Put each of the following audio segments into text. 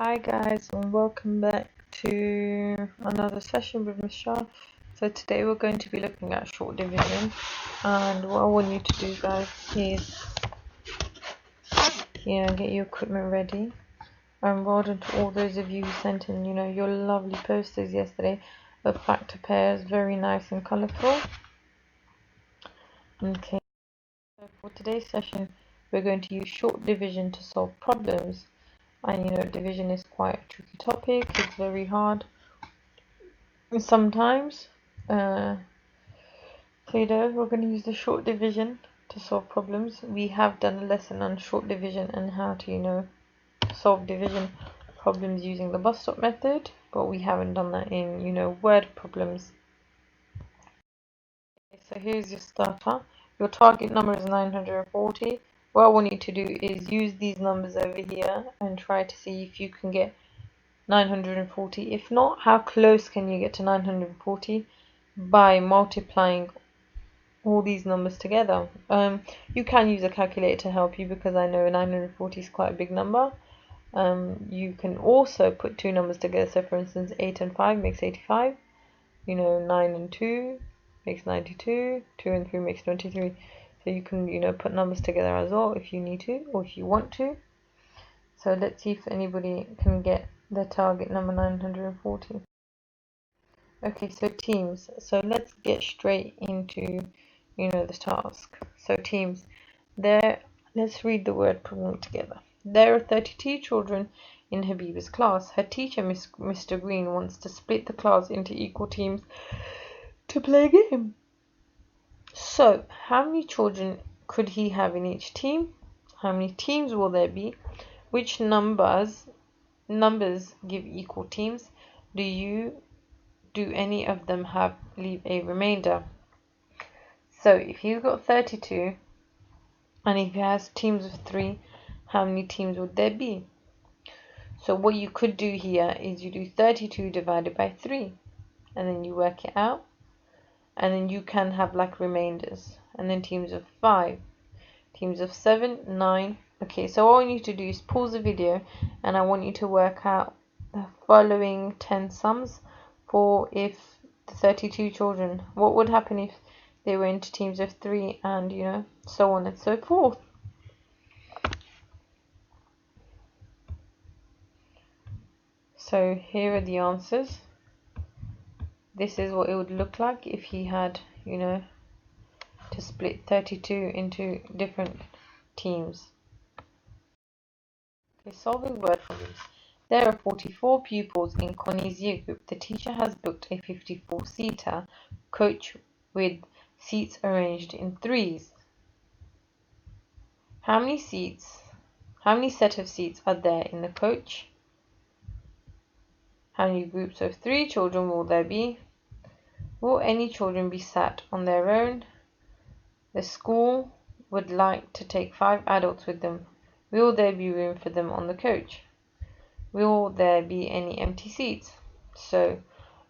Hi guys, and welcome back to another session with Miss Shah. So today we're going to be looking at short division, and what I want you to do guys is get your equipment ready. And well done to all those of you who sent in your lovely posters yesterday of factor pairs, very nice and colourful. Okay, so for today's session we're going to use short division to solve problems. And division is quite a tricky topic, it's very hard sometimes. We're going to use the short division to solve problems. We have done a lesson on short division and how to solve division problems using the bus stop method, but we haven't done that in word problems. Okay, so here's your starter. Your target number is 940. What I want you to do is use these numbers over here and try to see if you can get 940. If not, how close can you get to 940? By multiplying all these numbers together. You can use a calculator to help you, because I know 940 is quite a big number. You can also put two numbers together. So for instance, 8 and 5 makes 85. 9 and 2 makes 92. 2 and 3 makes 23. So you can put numbers together as well if you need to, or if you want to. So let's see if anybody can get the target number 940. Okay, so teams. So let's get straight into the task. So teams, let's read the word problem together. There are 32 children in Habiba's class. Her teacher, Mr. Green, wants to split the class into equal teams to play a game. So how many children could he have in each team? How many teams will there be? Which numbers give equal teams? Do any of them leave a remainder? So if he's got 32 and if he has teams of 3, how many teams would there be? So what you could do here is you do 32 divided by 3 and then you work it out, and then you can have like remainders, and then teams of 5, teams of 7, 9. Okay, so all I want you to do is pause the video and I want you to work out the following 10 sums for if the 32 children, what would happen if they were into teams of 3, and so on and so forth. So here are the answers. This is what it would look like if he had to split 32 into different teams. Okay, solving word problems. There are 44 pupils in Connie's year group. The teacher has booked a 54-seater coach with seats arranged in threes. How many set of seats are there in the coach? How many groups of 3 children will there be? Will any children be sat on their own? The school would like to take 5 adults with them. Will there be room for them on the coach? Will there be any empty seats? So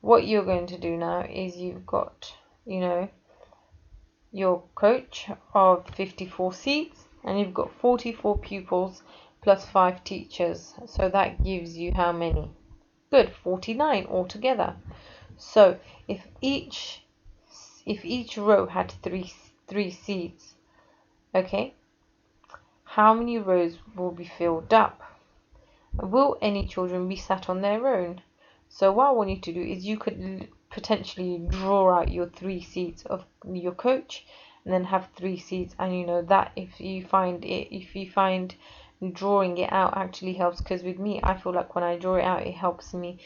what you're going to do now is you've got your coach of 54 seats, and you've got 44 pupils plus 5 teachers. So that gives you how many? Good, 49 altogether. So if each row had three seats, okay, how many rows will be filled up? Will any children be sat on their own? So what I want you to do is you could potentially draw out your 3 seats of your coach and then have 3 seats, and that if you find drawing it out actually helps, because with me I feel like when I draw it out it helps my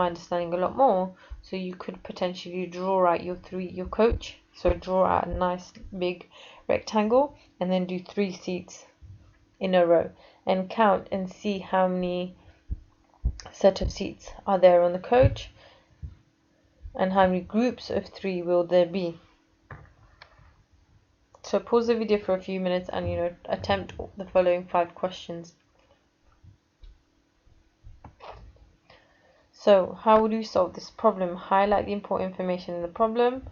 understanding a lot more. So you could potentially draw out your coach, so draw out a nice big rectangle and then do 3 seats in a row and count and see how many set of seats are there on the coach and how many groups of 3 will there be. So pause the video for a few minutes and attempt the following 5 questions. So how would you solve this problem? Highlight the important information in the problem.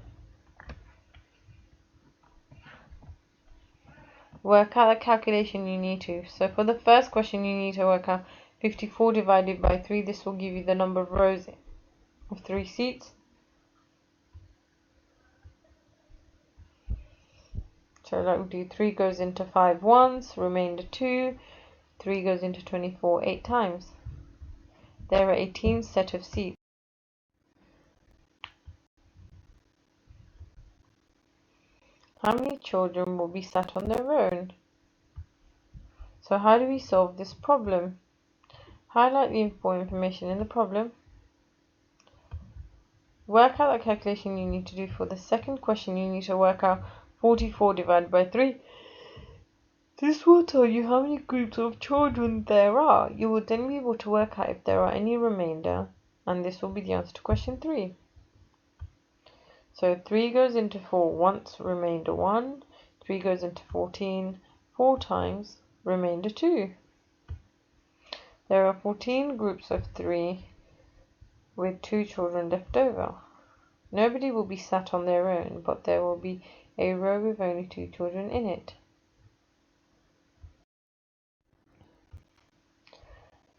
Work out the calculation you need to. So for the first question you need to work out 54 divided by 3, this will give you the number of rows of 3 seats. So like we do 3 goes into 5 once, remainder 2, 3 goes into 24 8 times. There are 18 set of seats. How many children will be sat on their own? So how do we solve this problem? Highlight the important information in the problem. Work out the calculation you need to do for the second question. You need to work out 44 divided by 3. This will tell you how many groups of children there are. You will then be able to work out if there are any remainder, and this will be the answer to question 3. So 3 goes into 4 once, remainder 1. 3 goes into 14 4 times, remainder 2. There are 14 groups of 3 with 2 children left over. Nobody will be sat on their own, but there will be a row with only 2 children in it.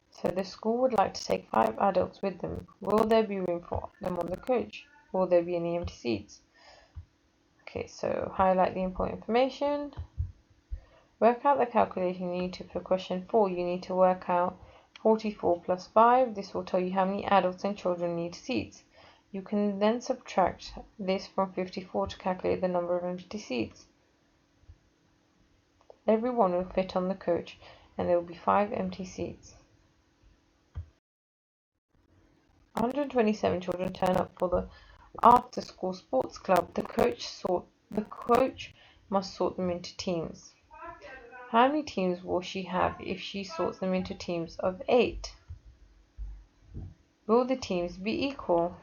So the school would like to take 5 adults with them. Will there be room for them on the coach? Will there be any empty seats? Okay, so highlight the important information. Work out the calculation you need to for question 4. You need to work out 44 plus 5. This will tell you how many adults and children need seats. You can then subtract this from 54 to calculate the number of empty seats. Everyone will fit on the coach, and there will be 5 empty seats. 127 children turn up for the after-school sports club. The coach must sort them into teams. How many teams will she have if she sorts them into teams of 8? Will the teams be equal?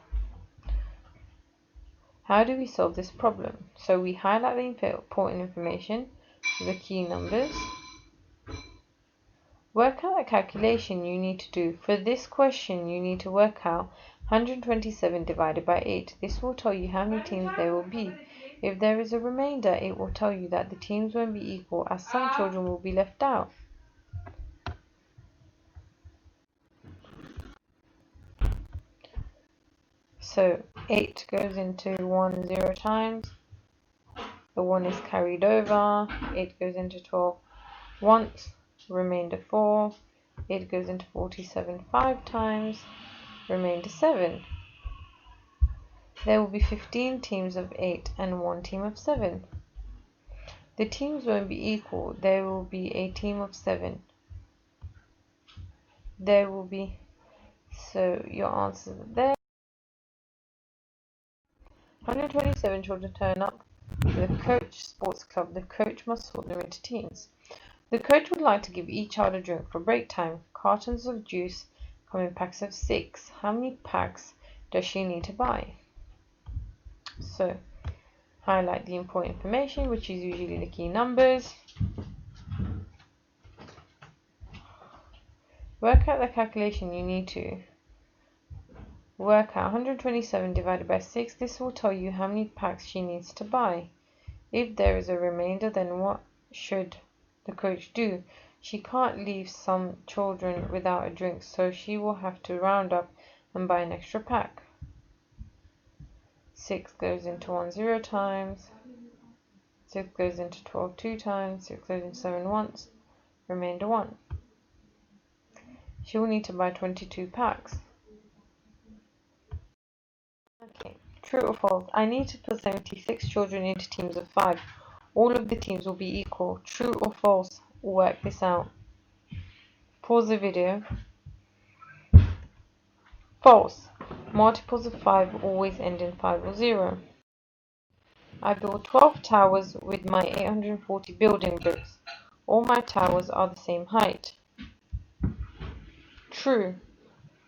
How do we solve this problem? So we highlight the important information, the key numbers. Work out the calculation you need to do. For this question, you need to work out 127 divided by 8. This will tell you how many teams there will be. If there is a remainder, it will tell you that the teams won't be equal, as some children will be left out. So 8 goes into 1 0 times. The 1 is carried over. 8 goes into 12 once. Remainder 4. 8 goes into 47 5 times. Remainder 7. There will be 15 teams of 8 and 1 team of 7. The teams won't be equal. There will be a team of 7. There will be, so your answers are there. 127 children turn up to the coach sports club. The coach must sort them into teams. The coach would like to give each child a drink for break time. Cartons of juice come in packs of 6. How many packs does she need to buy? So highlight the important information, which is usually the key numbers. Work out the calculation you need to. Work out 127 divided by 6. This will tell you how many packs she needs to buy. If there is a remainder, then what should the coach do? She can't leave some children without a drink, so she will have to round up and buy an extra pack. 6 goes into 1 0 times. 6 goes into 12 2 times. 6 goes into 7 once. Remainder 1. She will need to buy 22 packs. Okay, true or false? I need to put 76 children into teams of 5. All of the teams will be equal. True or false? Work this out. Pause the video. False. Multiples of 5 always end in 5 or 0. I built 12 towers with my 840 building bricks. All my towers are the same height. True.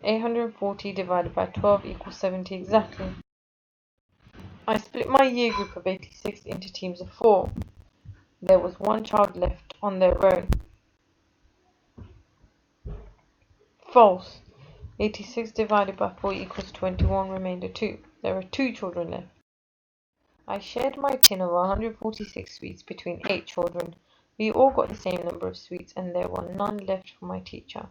840 divided by 12 equals 70 exactly. I split my year group of 86 into teams of 4. There was 1 child left on their own. False. 86 divided by 4 equals 21, remainder 2. There are 2 children left. I shared my tin of 146 sweets between 8 children. We all got the same number of sweets, and there were none left for my teacher.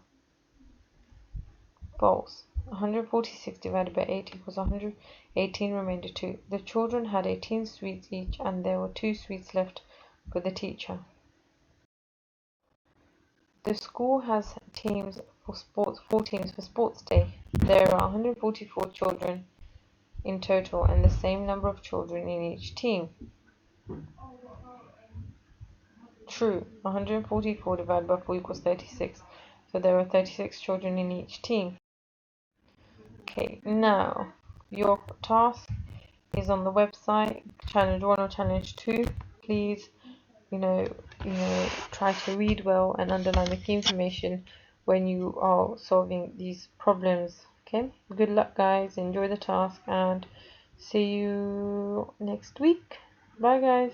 False. 146 divided by 8 equals 118 remainder 2. The children had 18 sweets each and there were 2 sweets left for the teacher. The school has teams for sports, 4 teams for sports day. There are 144 children in total and the same number of children in each team. True. 144 divided by 4 equals 36. So there are 36 children in each team. Okay, now your task is on the website, challenge 1 or challenge 2. Please, try to read well and underline the key information when you are solving these problems. Okay, good luck guys, enjoy the task and see you next week. Bye guys.